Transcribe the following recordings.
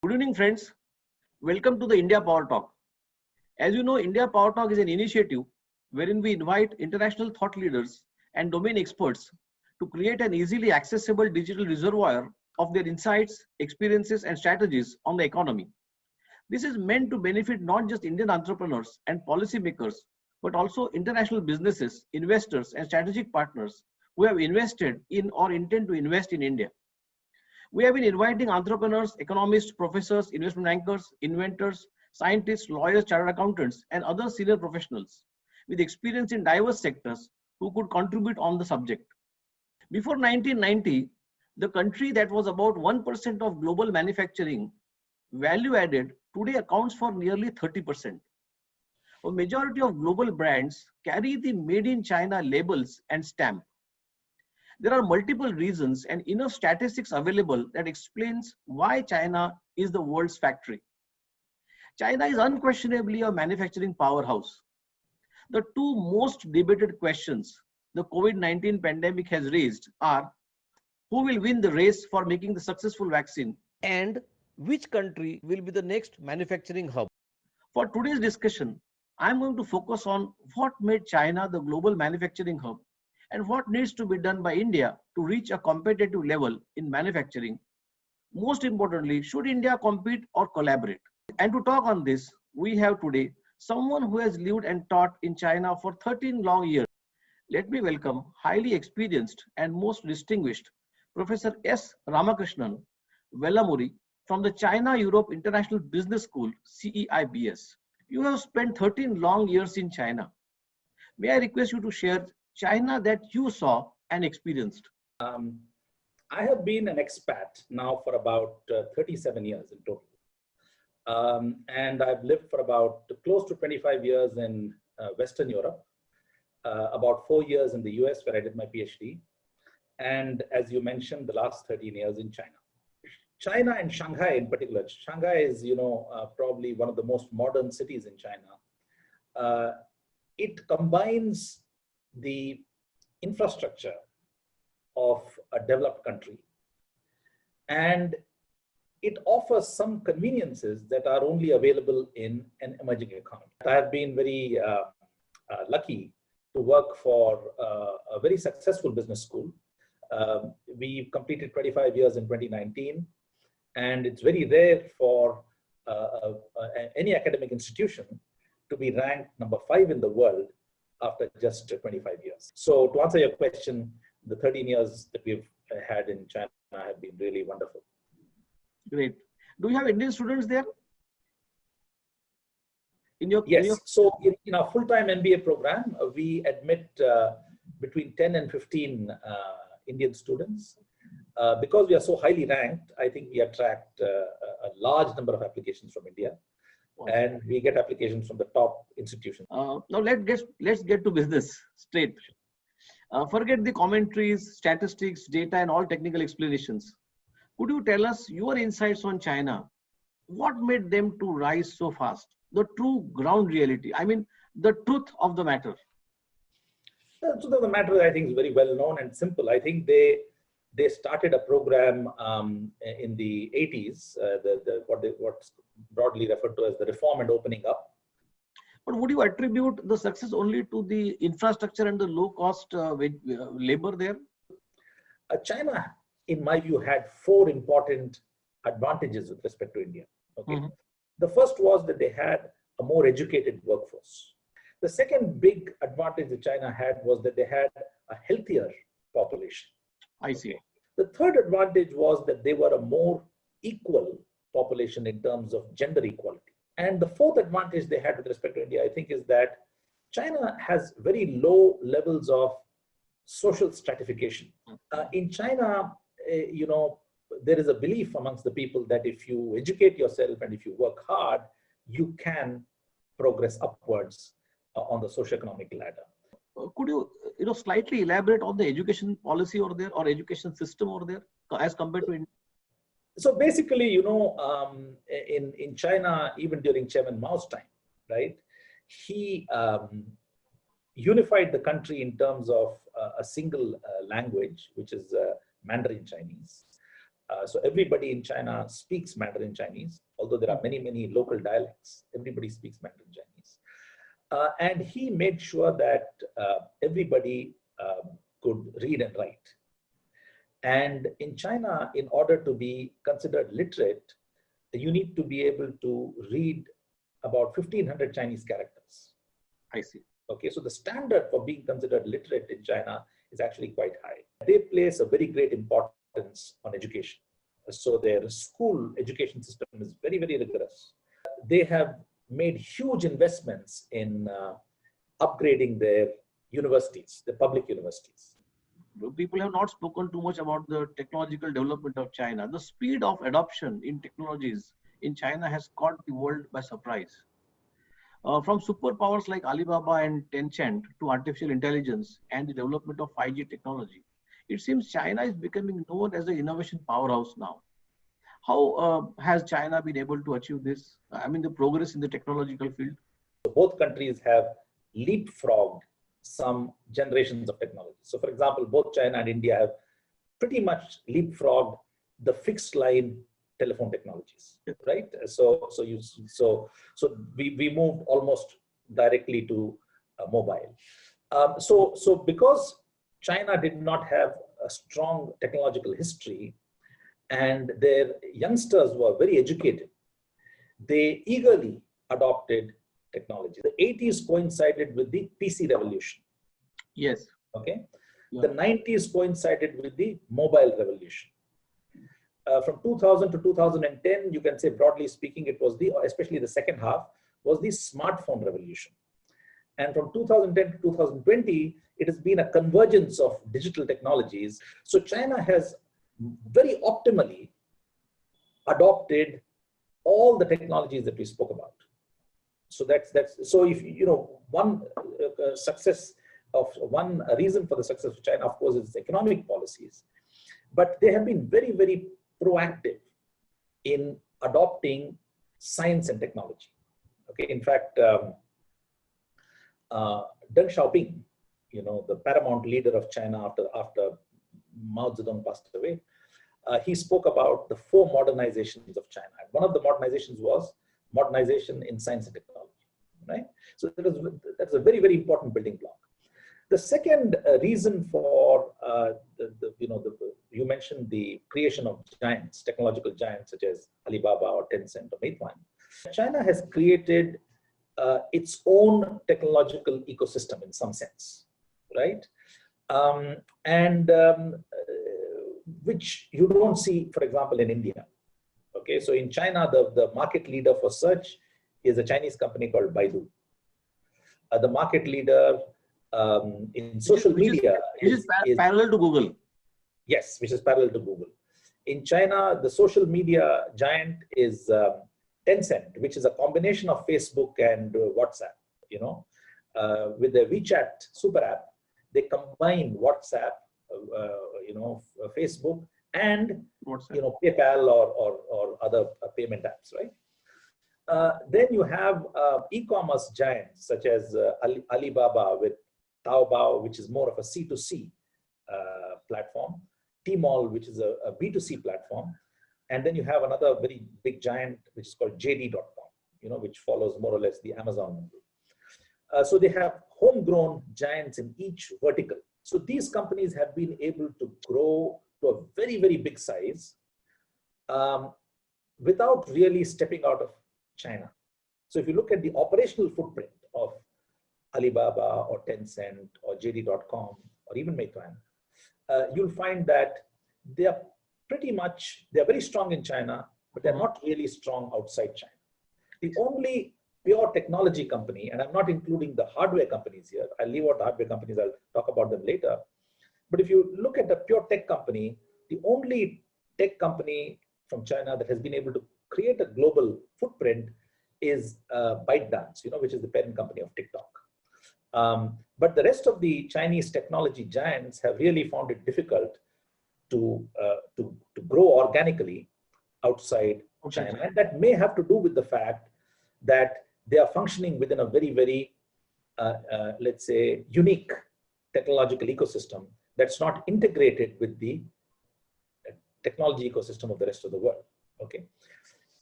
Good evening, friends. Welcome to the India Power Talk. As you know, India Power Talk is an initiative wherein we invite international thought leaders and domain experts to create an easily accessible digital reservoir of their insights, experiences, and strategies on the economy. This is meant to benefit not just Indian entrepreneurs and policymakers, but also international businesses, investors, and strategic partners who have invested in or intend to invest in India. We have been inviting entrepreneurs, economists, professors, investment bankers, inventors, scientists, lawyers, chartered accountants, and other senior professionals with experience in diverse sectors who could contribute on the subject. Before 1990, the country that was about 1% of global manufacturing value added today accounts for nearly 30%. A majority of global brands carry the Made in China labels and stamp. There are multiple reasons and enough statistics available that explains why China is the world's factory. China is unquestionably a manufacturing powerhouse. The two most debated questions the COVID-19 pandemic has raised are: who will win the race for making the successful vaccine, and which country will be the next manufacturing hub? For today's discussion, I'm going to focus on what made China the global manufacturing hub and what needs to be done by India to reach a competitive level in manufacturing. Most importantly, should India compete or collaborate? And to talk on this, we have today someone who has lived and taught in China for 13 long years. Let me welcome highly experienced and most distinguished Professor S. Ramakrishnan Velamuri from the China-Europe International Business School, CEIBS. You have spent 13 long years in China. May I request you to share China that you saw and experienced? I have been an expat now for about 37 years in total. And I've lived for about close to 25 years in Western Europe, about 4 years in the US where I did my PhD. And as you mentioned, the last 13 years in China. China and Shanghai in particular. Shanghai is, probably one of the most modern cities in China. It combines the infrastructure of a developed country, and it offers some conveniences that are only available in an emerging economy. I have been very lucky to work for a very successful business school. We completed 25 years in 2019, and it's very rare for any academic institution to be ranked number 5 in the world after just 25 years. So to answer your question, the 13 years that we've had in China have been really wonderful. Great. Do you have Indian students there? Yes. So in our full-time MBA program, we admit between 10 and 15 Indian students. Because we are so highly ranked, I think we attract a large number of applications from India. And we get applications from the top institutions. Now let's get to business straight. Forget the commentaries, statistics, data, and all technical explanations. Could you tell us your insights on China? What made them to rise so fast? The true ground reality. I mean, the truth of the matter. The truth of the matter, I think, is very well known and simple. I think they started a program in the 80s, what's broadly referred to as the reform and opening up. But would you attribute the success only to the infrastructure and the low-cost labor there? China, in my view, had 4 important advantages with respect to India. Okay, The first was that they had a more educated workforce. The second big advantage that China had was that they had a healthier population. I see. The third advantage was that they were a more equal population in terms of gender equality. And the fourth advantage they had with respect to India, I think, is that China has very low levels of social stratification. In China, there is a belief amongst the people that if you educate yourself and if you work hard, you can progress upwards on the socioeconomic ladder. Could you, slightly elaborate on the education policy over there or education system over there as compared to India? So basically, in China, even during Chairman Mao's time, right, he unified the country in terms of a single language, which is Mandarin Chinese. So everybody in China speaks Mandarin Chinese, although there are many, many local dialects. Everybody speaks Mandarin Chinese. And he made sure that everybody could read and write. And in China, in order to be considered literate, you need to be able to read about 1,500 Chinese characters. I see. Okay, so the standard for being considered literate in China is actually quite high. They place a very great importance on education. So their school education system is very, very rigorous. They have made huge investments in upgrading their universities, the public universities. People have not spoken too much about the technological development of China. The speed of adoption in technologies in China has caught the world by surprise. From superpowers like Alibaba and Tencent to artificial intelligence and the development of 5G technology, it seems China is becoming known as the innovation powerhouse now. How has China been able to achieve this? I mean, the progress in the technological field? Both countries have leapfrogged some generations of technology. So for example, both China and India have pretty much leapfrogged the fixed line telephone technologies, right? So we moved almost directly to mobile. So because China did not have a strong technological history and their youngsters were very educated, they eagerly adopted technology. The 80s coincided with the PC revolution. Yes. Okay. Yeah. The 90s coincided with the mobile revolution. From 2000 to 2010, you can say broadly speaking, it was especially the second half, was the smartphone revolution. And from 2010 to 2020, it has been a convergence of digital technologies. So China has very optimally adopted all the technologies that we spoke about. So so if one reason for the success of China, of course, is its economic policies, but they have been very, very proactive in adopting science and technology. Okay, in fact, Deng Xiaoping, the paramount leader of China after Mao Zedong passed away, he spoke about the 4 modernizations of China. And one of the modernizations was modernization in science and technology, right? So that's a very, very important building block. The second reason for you mentioned the creation of giants, technological giants such as Alibaba or Tencent or Meituan. China has created its own technological ecosystem in some sense, right? Which you don't see, for example, in India. Okay, so in China, the market leader for search is a Chinese company called Baidu. The market leader in social media is parallel to Google. Yes, which is parallel to Google. In China, the social media giant is Tencent, which is a combination of Facebook and WhatsApp. With the WeChat super app, they combine WhatsApp, Facebook, and PayPal or other payment apps, right? Then you have e-commerce giants such as Alibaba with Taobao, which is more of a C2C platform, Tmall, which is a B2C platform, and then you have another very big giant which is called JD.com, which follows more or less the Amazon model. So they have homegrown giants in each vertical. So these companies have been able to grow to a very, very big size without really stepping out of China. So if you look at the operational footprint of Alibaba or Tencent or JD.com or even Meituan, you'll find that they're very strong in China, but they're not really strong outside China. The only pure technology company, and I'm not including the hardware companies here, I'll leave out the hardware companies, I'll talk about them later. But if you look at the pure tech company, the only tech company from China that has been able to create a global footprint is ByteDance, which is the parent company of TikTok. But the rest of the Chinese technology giants have really found it difficult to grow organically outside China. And that may have to do with the fact that they are functioning within a very, very, let's say, unique technological ecosystem that's not integrated with the technology ecosystem of the rest of the world. Okay,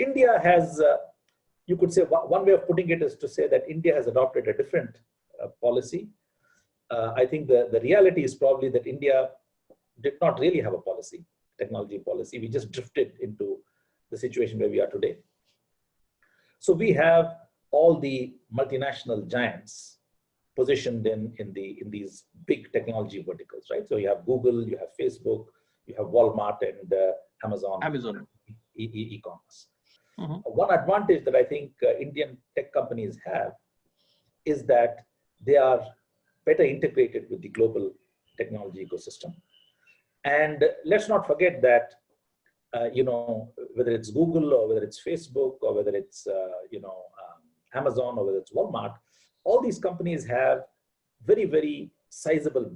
India has, you could say, one way of putting it is to say that India has adopted a different policy. I think the reality is probably that India did not really have a policy, technology policy. We just drifted into the situation where we are today. So we have all the multinational giants positioned in these big technology verticals, right? So you have Google, you have Facebook, you have Walmart and Amazon. E-commerce. One advantage that I think Indian tech companies have is that they are better integrated with the global technology ecosystem. And let's not forget that, whether it's Google or whether it's Facebook or whether it's, Amazon or whether it's Walmart, all these companies have very, very sizable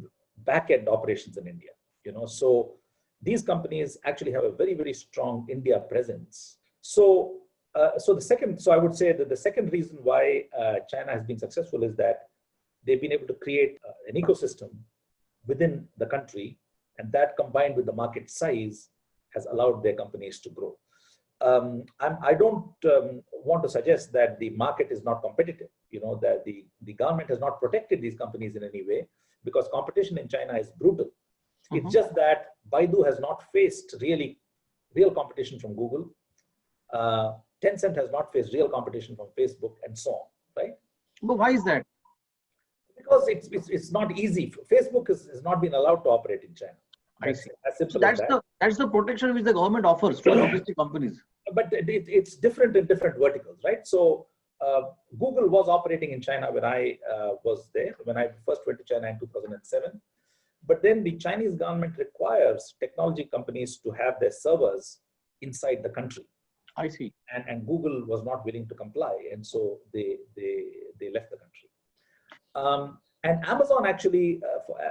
back-end operations in India. So these companies actually have a very, very strong India presence. So I would say that the second reason why China has been successful is that they've been able to create an ecosystem within the country, and that combined with the market size has allowed their companies to grow. I don't want to suggest that the market is not competitive, that the government has not protected these companies in any way, because competition in China is brutal. It's just that Baidu has not faced real competition from Google. Tencent has not faced real competition from Facebook and so on, right? But why is that? Because it's not easy. Facebook has not been allowed to operate in China. I see. So that's the protection which the government offers to logistic companies. But it's different in different verticals, right? So Google was operating in China when I was there, when I first went to China in 2007. But then the Chinese government requires technology companies to have their servers inside the country. I see. And Google was not willing to comply, and so they left the country. And Amazon actually,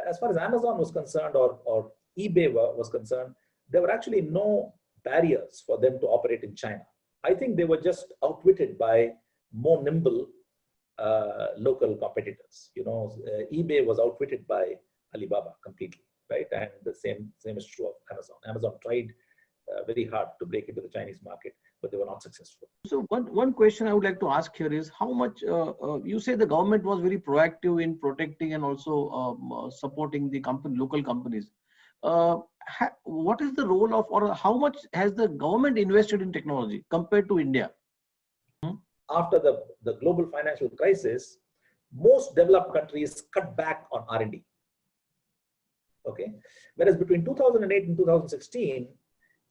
as far as Amazon was concerned, or eBay was concerned, there were actually no barriers for them to operate in China. I think they were just outwitted by more nimble local competitors. eBay was outwitted by Alibaba completely, right? And the same is true of Amazon. Amazon tried very hard to break into the Chinese market, but they were not successful. So one question I would like to ask here is how much, you say the government was very proactive in protecting and also supporting the local companies. What is the role of, or how much has the government invested in technology compared to India? After the global financial crisis, most developed countries cut back on R&D. Okay, whereas between 2008 and 2016,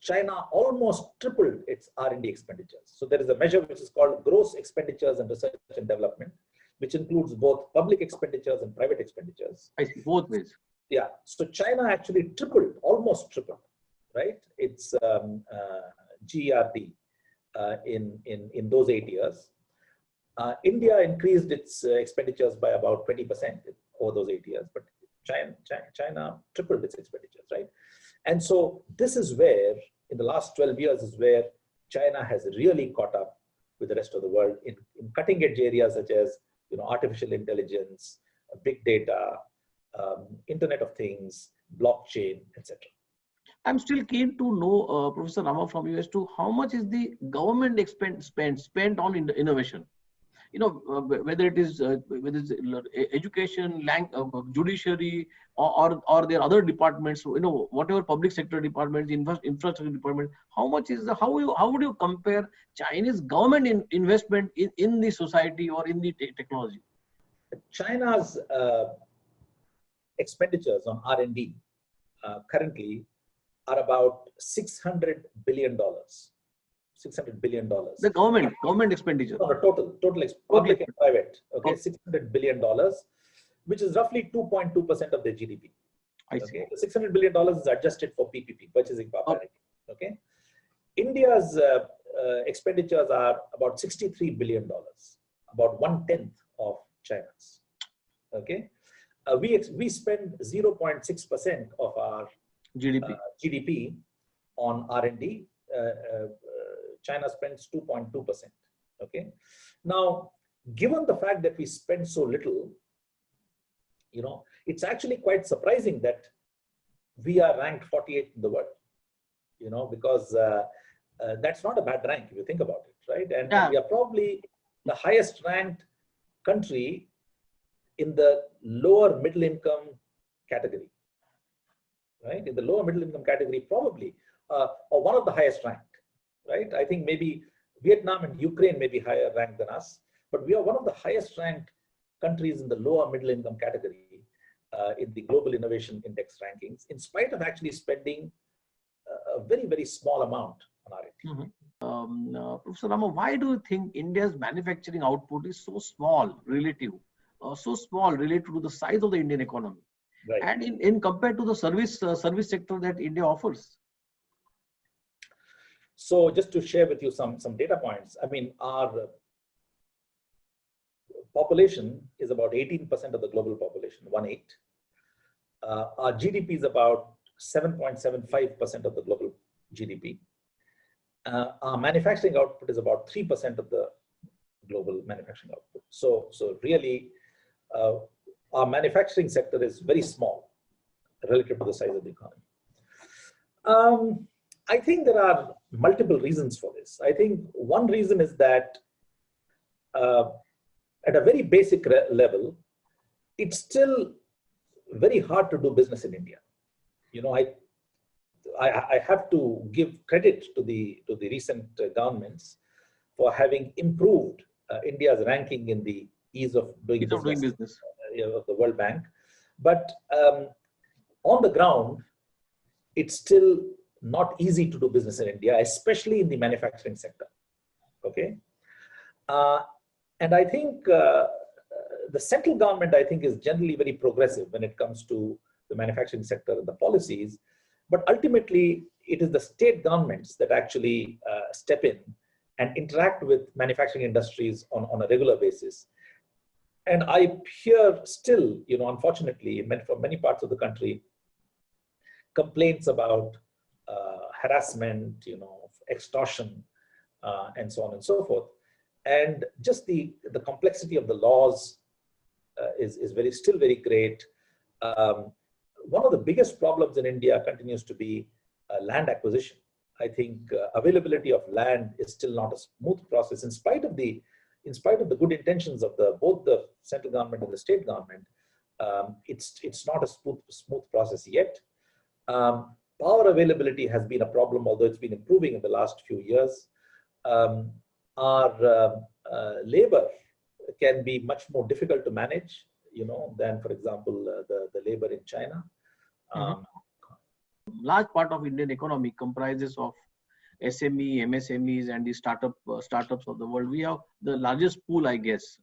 China almost tripled its R&D expenditures. So there is a measure which is called gross expenditures and research and development, which includes both public expenditures and private expenditures. I see, both ways. Yeah, so China actually almost tripled, right? It's GERD in those 8 years. India increased its expenditures by about 20% over those 8 years, but China tripled its expenditures, right? And so this is where, in the last 12 years, is where China has really caught up with the rest of the world in cutting edge areas such as artificial intelligence, big data, Internet of Things, blockchain, etc. I'm still keen to know, Professor Rama, from you as to how much is the government spent on innovation. Whether it is education, judiciary, or their other departments, whatever public sector departments, infrastructure department, how would you compare Chinese government investment in the society or in the technology? China's expenditures on R&D currently are about $600 billion. $600 billion. The government expenditure. No, total public and private. Okay, $600 billion, which is roughly 2.2% of their GDP. I see. Okay, $600 billion is adjusted for PPP, purchasing power parity. Okay, India's expenditures are about $63 billion, about 1/10 of China's. Okay, we spend 0.6% of our GDP on R&D. China spends 2.2%. Okay. Now, given the fact that we spend so little, it's actually quite surprising that we are ranked 48th in the world. because that's not a bad rank if you think about it, right? And Yeah. we are probably the highest ranked country in the lower middle income category, right? In the lower middle income category, probably, or one of the highest ranked, right? I think maybe Vietnam and Ukraine may be higher ranked than us, but we are one of the highest ranked countries in the lower middle income category in the Global Innovation Index rankings, in spite of actually spending a very, very small amount on R&D. Professor Rama, why do you think India's manufacturing output is so small relative, to the size of the Indian economy, Right. and in compared to the service sector that India offers? So just to share with you some data points, I mean, our population is about 18% of the global population, 1/8. Our GDP is about 7.75% of the global GDP. Our manufacturing output is about 3% of the global manufacturing output. So really, our manufacturing sector is very small relative to the size of the economy. I think there are multiple reasons for this. I think one reason is that at a very basic level, it's still very hard to do business in India. I have to give credit to the recent governments for having improved India's ranking in the ease of doing business of the World Bank. But on the ground, it's still not easy to do business in India, especially in the manufacturing sector. Okay, and I think the central government, I think, is generally very progressive when it comes to the manufacturing sector and the policies. But ultimately, it is the state governments that actually step in and interact with manufacturing industries on a regular basis. And I hear still, unfortunately, from many parts of the country, complaints about harassment, extortion, and so on and so forth. And just the complexity of the laws is still very great. One of the biggest problems in India continues to be land acquisition. I think availability of land is still not a smooth process, in spite of the good intentions of both the central government and the state government. It's not a smooth process yet. Power availability has been a problem, although it's been improving in the last few years. Our labor can be much more difficult to manage, than, for example, the labor in China. Large part of Indian economy comprises of SME, MSMEs, and the startups of the world. We have the largest pool, I guess.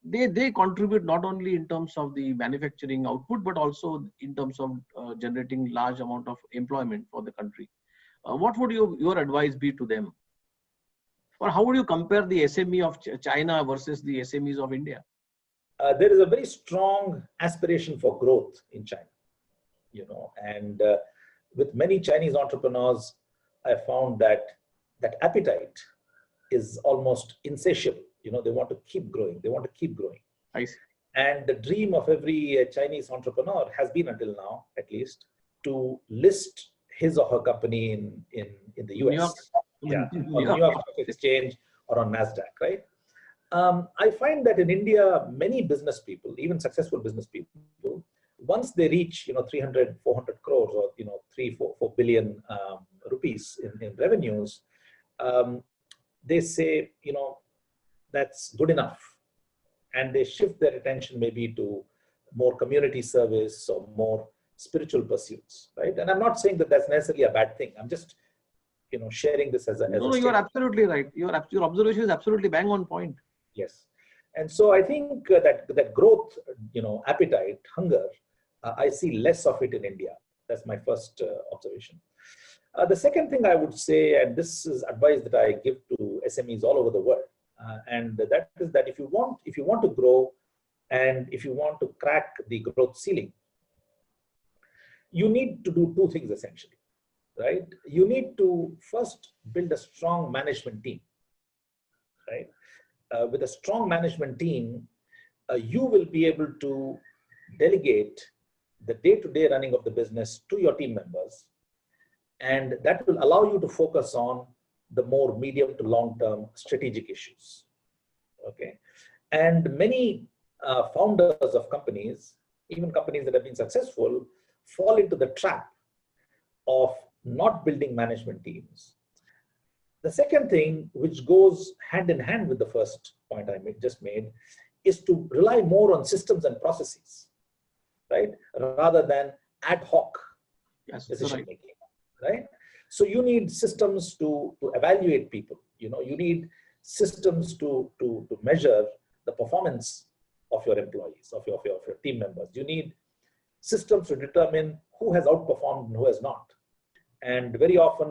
They contribute not only in terms of the manufacturing output, but also in terms of generating large amount of employment for the country. What would your advice be to them? Or how would you compare the SME of China versus the SMEs of India? There is a very strong aspiration for growth in China, and with many Chinese entrepreneurs, I found that appetite is almost insatiable. They want to keep growing. I see. And the dream of every Chinese entrepreneur has been, until now, at least, to list his or her company in the US. On New York Stock Exchange or on NASDAQ, right? I find that in India, many business people, even successful business people, once they reach 300, 400 crores or 3-4 billion rupees in revenues, they say, that's good enough, and they shift their attention maybe to more community service or more spiritual pursuits, right? And I'm not saying that that's necessarily a bad thing. I'm just sharing this as a No, you are absolutely right. Your observation is absolutely bang on point. Yes. And so I think that growth, appetite, hunger, I see less of it in India. That's my first observation. The second thing I would say, and this is advice that I give to SMEs all over the world, and that is that if you want to grow and if you want to crack the growth ceiling, you need to do two things essentially, right? You need to first build a strong management team, right? With a strong management team, you will be able to delegate the day-to-day running of the business to your team members, And that will allow you to focus on the more medium to long-term strategic issues. Okay. And many founders of companies, even companies that have been successful, fall into the trap of not building management teams. The second thing, which goes hand in hand with the first point I just made, is to rely more on systems and processes, right? Rather than ad hoc decision making, right? So you need systems to evaluate people. You know, you need systems to measure the performance of your employees, of your team members. You need systems to determine who has outperformed and who has not. And very often,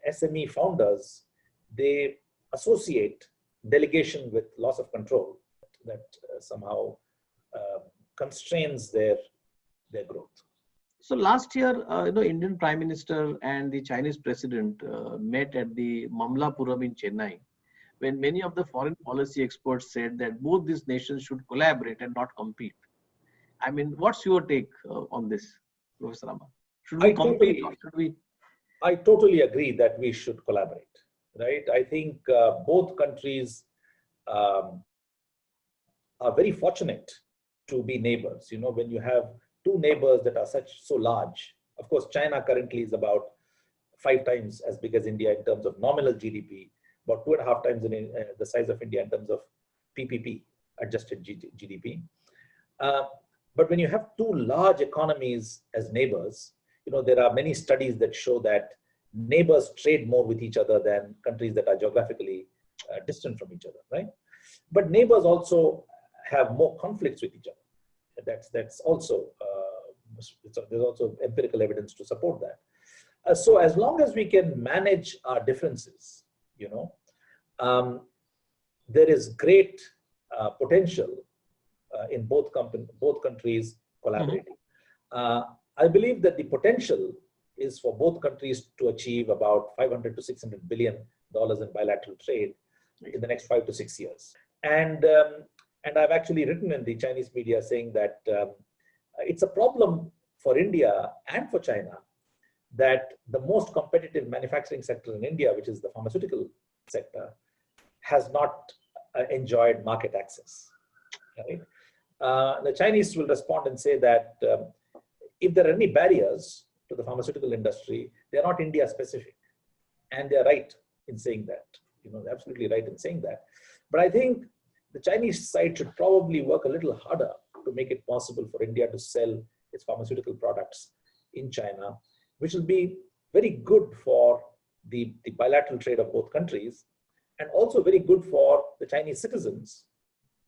SME founders, they associate delegation with loss of control that somehow constrains their growth. So last year, Indian Prime Minister and the Chinese President met at the Mamlapuram in Chennai, when many of the foreign policy experts said that both these nations should collaborate and not compete. I mean, what's your take on this, Professor Rama? Should we compete or should we? I totally agree that we should collaborate, right? I think both countries are very fortunate to be neighbors. You know, when you have two neighbors that are so large, of course, China currently is about 5 times as big as India in terms of nominal GDP, about 2.5 times the size of India in terms of PPP, adjusted GDP. But when you have two large economies as neighbors, you know, there are many studies that show that neighbors trade more with each other than countries that are geographically distant from each other, right? But neighbors also have more conflicts with each other. That's also, there's also empirical evidence to support that. So as long as we can manage our differences, you know, there is great potential in both countries collaborating. I believe that the potential is for both countries to achieve about $500 to $600 billion in bilateral trade in the next 5 to 6 years. And I've actually written in the Chinese media saying that it's a problem for India and for China that the most competitive manufacturing sector in India, which is the pharmaceutical sector, has not enjoyed market access. Right? The Chinese will respond and say that if there are any barriers to the pharmaceutical industry, they are not India specific. And they're right in saying that. You know, they're absolutely right in saying that. But I think the Chinese side should probably work a little harder to make it possible for India to sell its pharmaceutical products in China, which will be very good for the bilateral trade of both countries, and also very good for the Chinese citizens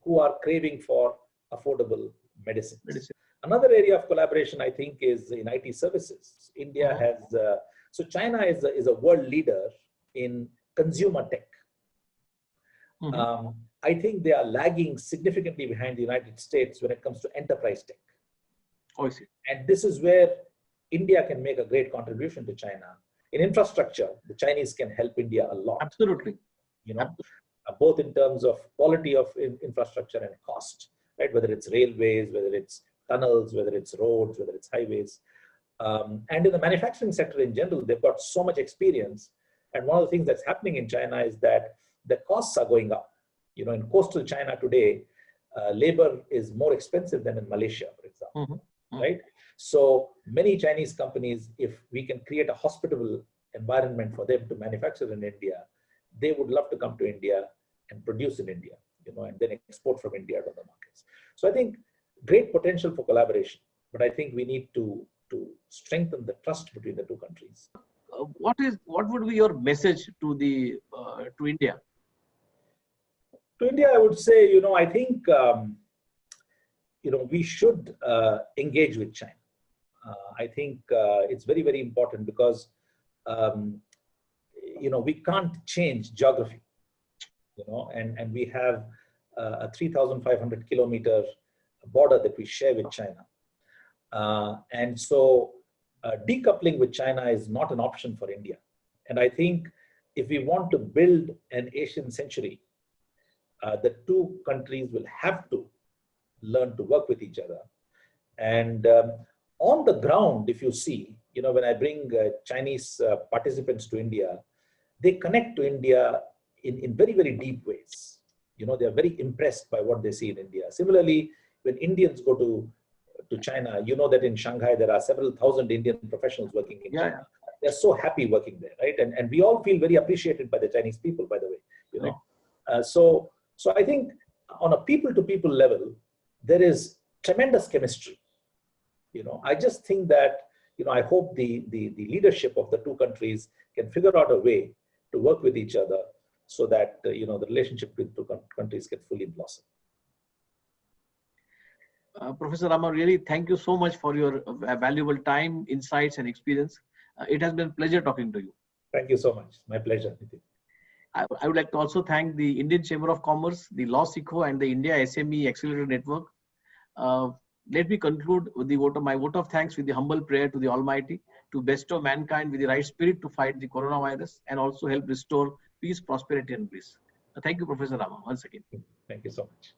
who are craving for affordable medicines. Another area of collaboration, I think, is in IT services. India has, so China is a world leader in consumer tech. I think they are lagging significantly behind the United States when it comes to enterprise tech. Oh, I see. And this is where India can make a great contribution to China. In infrastructure, the Chinese can help India a lot. Absolutely. You know, both in terms of quality of infrastructure and cost, right? Whether it's railways, whether it's tunnels, whether it's roads, whether it's highways. And in the manufacturing sector in general, they've got so much experience. And one of the things that's happening in China is that the costs are going up. You know, in coastal China today, labor is more expensive than in Malaysia, for example, right? So many Chinese companies, if we can create a hospitable environment for them to manufacture in India, they would love to come to India and produce in India, you know, and then export from India to the markets. So I think great potential for collaboration, but I think we need to strengthen the trust between the two countries. What would be your message to to India? To India, I would say, you know, I think, you know, we should engage with China. I think it's very, very important because, you know, we can't change geography, you know, and we have a 3,500 kilometer border that we share with China. And so decoupling with China is not an option for India. And I think if we want to build an Asian century, the two countries will have to learn to work with each other. And on the ground, if you see, when I bring Chinese participants to India, they connect to India in very, very deep ways. They're very impressed by what they see in India. Similarly, when Indians go to China, that in Shanghai, there are several thousand Indian professionals working in China. They're so happy working there, right? And we all feel very appreciated by the Chinese people, by the way, So I think on a people-to-people level, there is tremendous chemistry. I just think that, I hope the leadership of the two countries can figure out a way to work with each other so that, the relationship between two countries can fully blossom. Professor Rama, really thank you so much for your valuable time, insights, and experience. It has been a pleasure talking to you. Thank you so much. My pleasure. I would like to also thank the Indian Chamber of Commerce, the LawSikho, and the India SME Accelerator Network. Let me conclude with my vote of thanks with the humble prayer to the Almighty to bestow mankind with the right spirit to fight the coronavirus and also help restore peace, prosperity, and bliss. Thank you, Professor Rama, once again. Thank you so much.